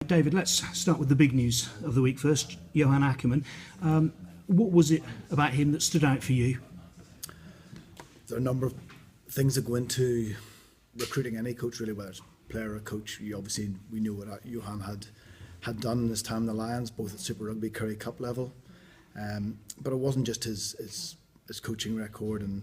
David, let's start with the big news of the week first. Johan Ackerman. What was it about him that stood out for you? There are a number of things that go into recruiting any coach, really, whether it's player or coach. We knew what Johan had done in his time in the Lions, both at Super Rugby, Currie Cup level. But it wasn't just his coaching record and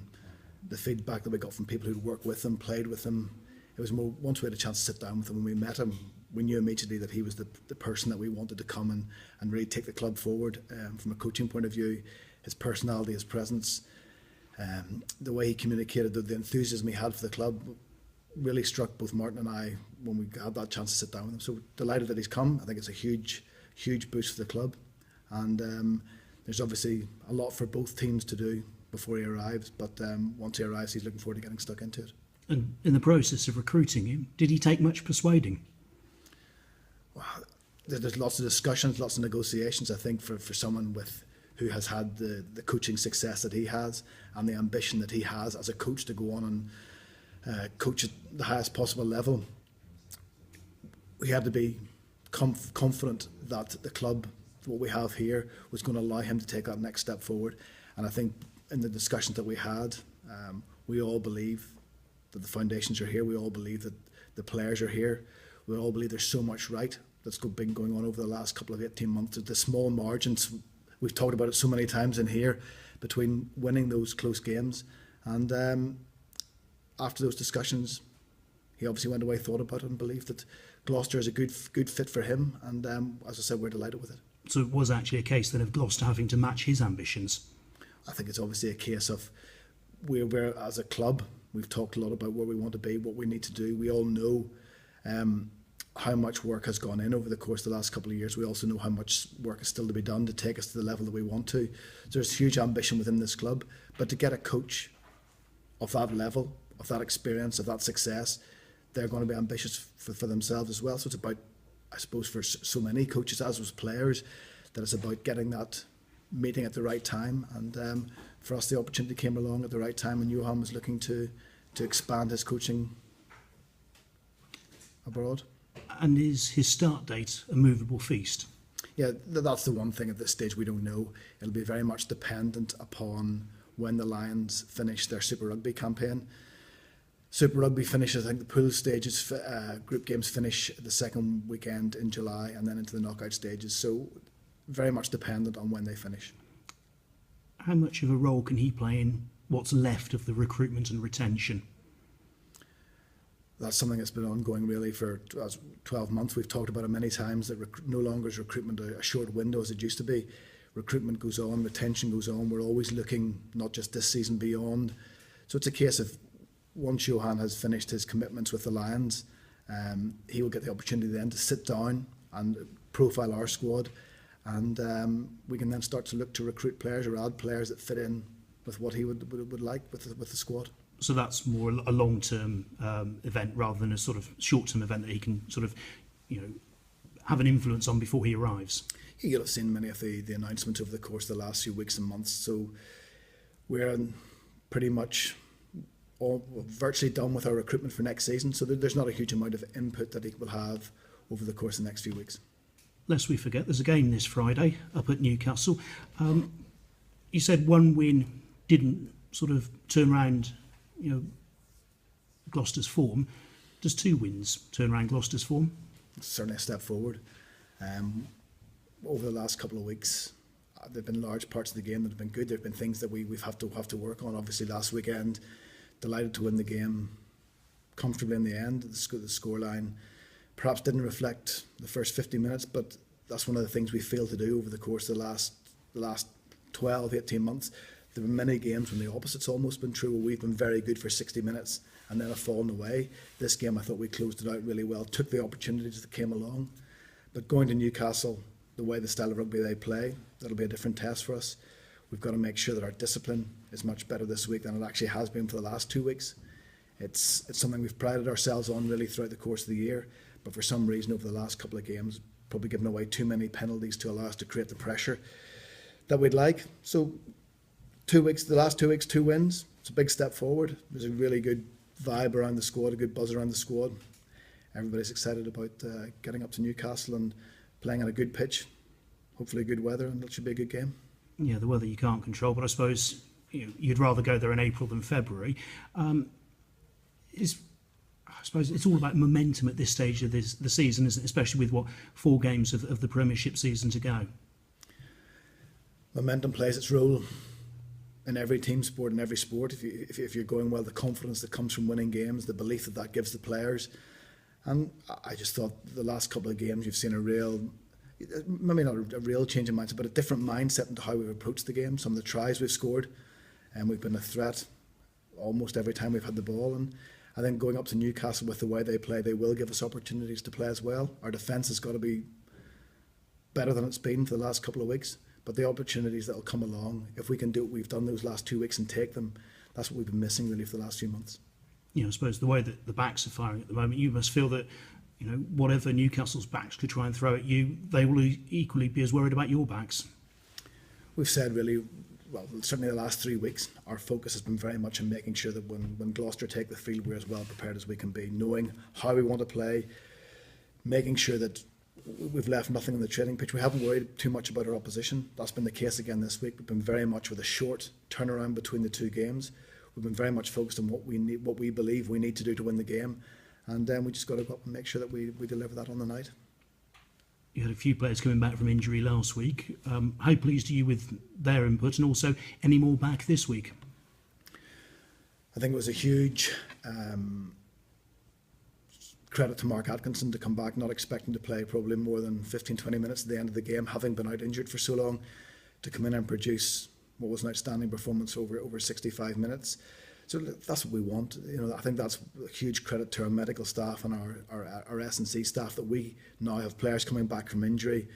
the feedback that we got from people who'd worked with him, played with him. It was more, once we had a chance to sit down with him, when we met him, we knew immediately that he was the person that we wanted to come and really take the club forward from a coaching point of view. His personality, his presence, the way he communicated, the enthusiasm he had for the club really struck both Martin and I when we had that chance to sit down with him. So delighted that he's come. I think it's a huge boost for the club. And there's obviously a lot for both teams to do before he arrives. But once he arrives, he's looking forward to getting stuck into it. And in the process of recruiting him, did he take much persuading? Well, there's lots of discussions, lots of negotiations. I think for someone who has had the coaching success that he has and the ambition that he has as a coach to go on and coach at the highest possible level, we had to be confident that the club, what we have here, was going to allow him to take that next step forward. And I think in the discussions that we had, we all believe that the foundations are here. We all believe that the players are here. We all believe there's so much right that's been going on over the last couple of 18 months. The small margins, we've talked about it so many times in here, between winning those close games. And after those discussions, he obviously went away, thought about it, and believed that Gloucester is a good fit for him. And as I said, we're delighted with it. So it was actually a case then of Gloucester having to match his ambitions? I think it's obviously a case of we're as a club, we've talked a lot about where we want to be, what we need to do. We all know how much work has gone in over the course of the last couple of years. We also know how much work is still to be done to take us to the level that we want to. So there's huge ambition within this club, but to get a coach of that level, of that experience, of that success, they're going to be ambitious for themselves as well. So it's about, I suppose, for so many coaches, as was players, that it's about getting that meeting at the right time. And for us, the opportunity came along at the right time when Johan was looking to expand his coaching abroad. And is his start date a movable feast? Yeah, that's the one thing at this stage we don't know. It'll be very much dependent upon when the Lions finish their Super Rugby campaign. Super Rugby finishes, I think the pool stages, group games finish the second weekend in July and then into the knockout stages. So very much dependent on when they finish. How much of a role can he play in what's left of the recruitment and retention? That's something that's been ongoing really for 12 months. We've talked about it many times, that no longer is recruitment a short window as it used to be. Recruitment goes on, retention goes on. We're always looking, not just this season, beyond. So it's a case of once Johan has finished his commitments with the Lions, he will get the opportunity then to sit down and profile our squad, and we can then start to look to recruit players or add players that fit in with what he would like with the squad. So that's more a long-term event rather than a sort of short-term event that he can sort of, have an influence on before he arrives. You'll have seen many of the announcements over the course of the last few weeks and months. So we're pretty much virtually done with our recruitment for next season. So there's not a huge amount of input that he will have over the course of the next few weeks. Lest we forget, there's a game this Friday up at Newcastle. You said one win didn't sort of turn around Gloucester's form. Does 2 wins turn around Gloucester's form? It's certainly a step forward. Over the last couple of weeks, there have been large parts of the game that have been good. There have been things that we've have to work on. Obviously, last weekend, delighted to win the game comfortably in the end. The scoreline perhaps didn't reflect the first 50 minutes, but that's one of the things we failed to do over the course of the last 12, 18 months. There were many games when the opposite's almost been true, where we've been very good for 60 minutes and then have fallen away. This game, I thought we closed it out really well, took the opportunities that came along. But going to Newcastle, the way the style of rugby they play, that'll be a different test for us. We've got to make sure that our discipline is much better this week than it actually has been for the last 2 weeks. It's something we've prided ourselves on really throughout the course of the year, but for some reason over the last couple of games, probably given away too many penalties to allow us to create the pressure that we'd like. So the last 2 weeks, 2 wins. It's a big step forward. There's a really good vibe around the squad, a good buzz around the squad. everybody's excited about getting up to Newcastle and playing on a good pitch, hopefully good weather, and it should be a good game. Yeah, the weather you can't control, but I suppose you'd rather go there in April than February. I suppose it's all about momentum at this stage of the season, isn't it? Especially with 4 games of the Premiership season to go. Momentum plays its role in every team sport, in every sport. If you're going well, the confidence that comes from winning games, the belief that gives the players. And I just thought the last couple of games you've seen a real, maybe not a real change in mindset, but a different mindset into how we've approached the game. Some of the tries we've scored, and we've been a threat almost every time we've had the ball. And I think going up to Newcastle with the way they play, they will give us opportunities to play as well. Our defence has got to be better than it's been for the last couple of weeks. But the opportunities that will come along, if we can do what we've done those last 2 weeks and take them, that's what we've been missing really for the last few months. I suppose the way that the backs are firing at the moment, you must feel that whatever Newcastle's backs could try and throw at you, they will equally be as worried about your backs. We've said really, well, certainly the last 3 weeks, our focus has been very much on making sure that when Gloucester take the field, we're as well prepared as we can be, knowing how we want to play, making sure that we've left nothing on the training pitch. We haven't worried too much about our opposition. That's been the case again this week. We've been very much with a short turnaround between the 2 games. We've been very much focused on what we believe we need to do to win the game, and then we just got to go up and make sure that we deliver that on the night. You had a few players coming back from injury last week. How pleased are you with their input, and also any more back this week? I think it was a huge credit to Mark Atkinson to come back, not expecting to play probably more than 15-20 minutes at the end of the game, having been out injured for so long, to come in and produce what was an outstanding performance over 65 minutes. So that's what we want. I think that's a huge credit to our medical staff and our S&C staff, that we now have players coming back from injury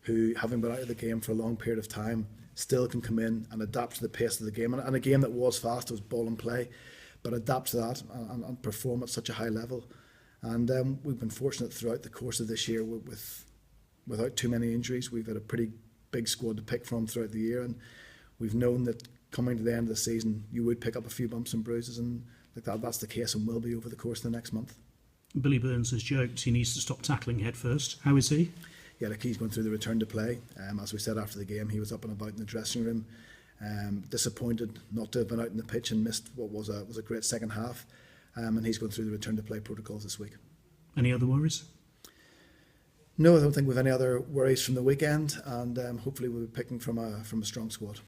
who, having been out of the game for a long period of time, still can come in and adapt to the pace of the game. And a game that was fast, it was ball and play, but adapt to that and perform at such a high level. And we've been fortunate throughout the course of this year without too many injuries. We've had a pretty big squad to pick from throughout the year, and we've known that coming to the end of the season, you would pick up a few bumps and bruises, and that's the case and will be over the course of the next month. Billy Burns has joked he needs to stop tackling head first. How is he? Yeah, he's going through the return to play. As we said after the game, he was up and about in the dressing room. Disappointed not to have been out in the pitch and missed what was a great second half. And he's going through the return to play protocols this week. Any other worries? No, I don't think we've any other worries from the weekend, and hopefully we'll be picking from a strong squad.